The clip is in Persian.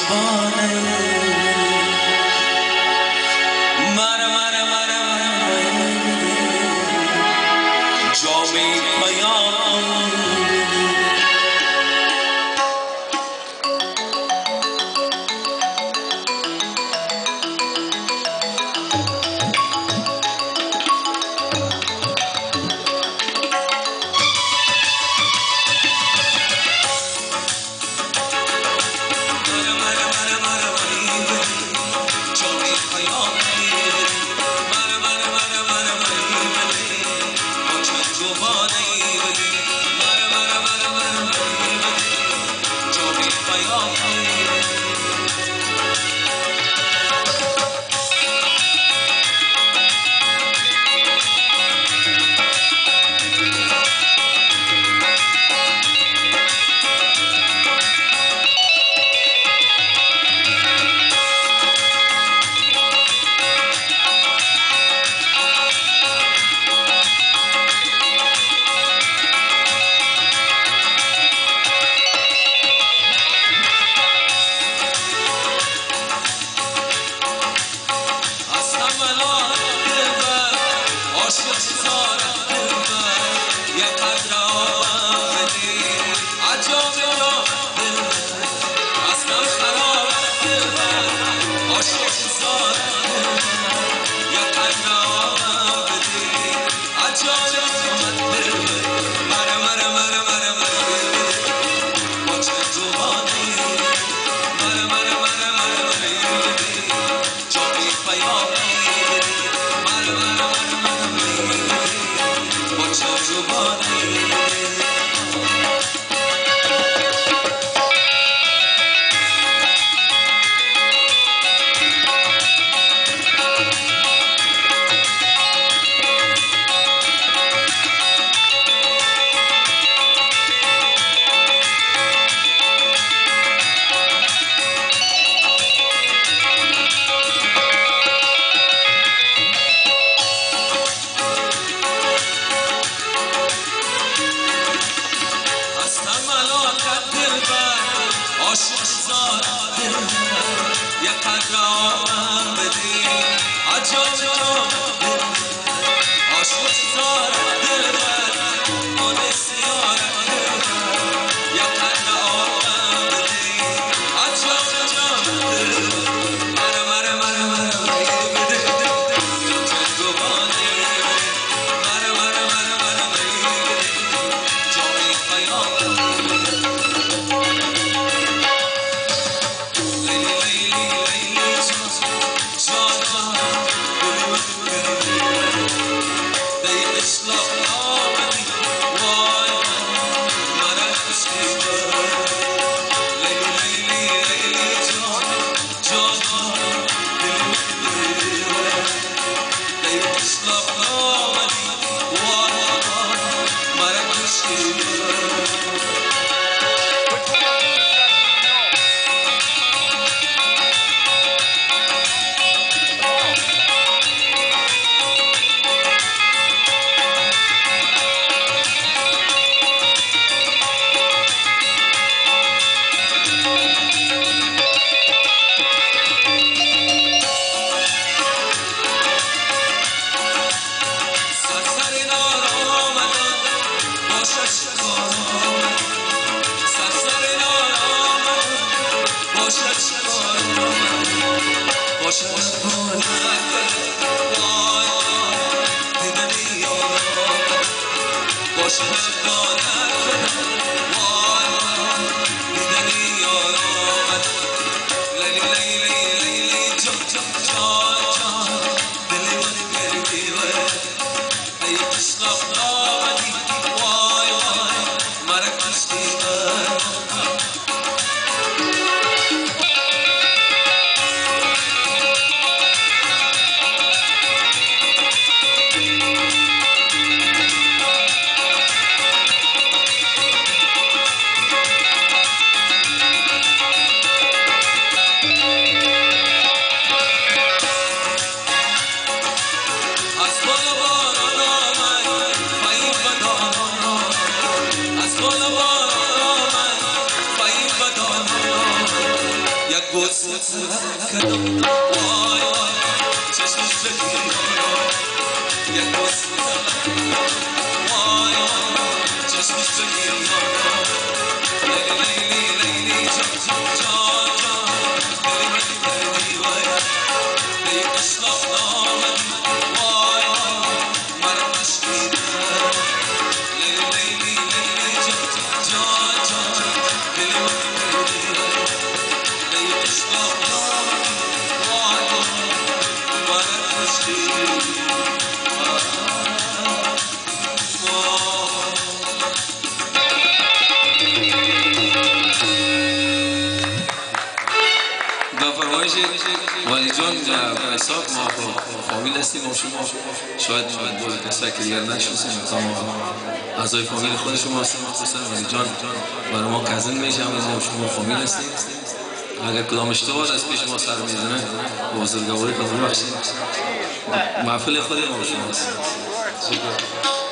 جوانه جامی پیام یه قدر آمن بدی عجب عاشق زارت دل من آن سیارت دل من یه قدر آمن بدی عجب دل من بده جدوانه بده جای خیال They just love قصه کردم وای وای چشمش بگیر یک قصه وای وای چشمش بگیر لیلی لیلی جان جان جان جان دلی من کردی وای ای قشلاق نامد وای وای مرا مشکیدم لیلی لیلی جان جان جان دلی من کردی ای قشلاق نامد وای وای مرا مشکیدم والی جان به حساب ما فامیل هستیم و شما شاید با کسایی که دیگر نشناسیم ما اعضای فامیل خود شما هستیم خصوصا والی جان برای ما کزن میشه و شما فامیل هستیم اگر کدام اشتباه از پیش ما سر میزنه با بزرگواری خود ببخشید محفل خود ما شما هستیم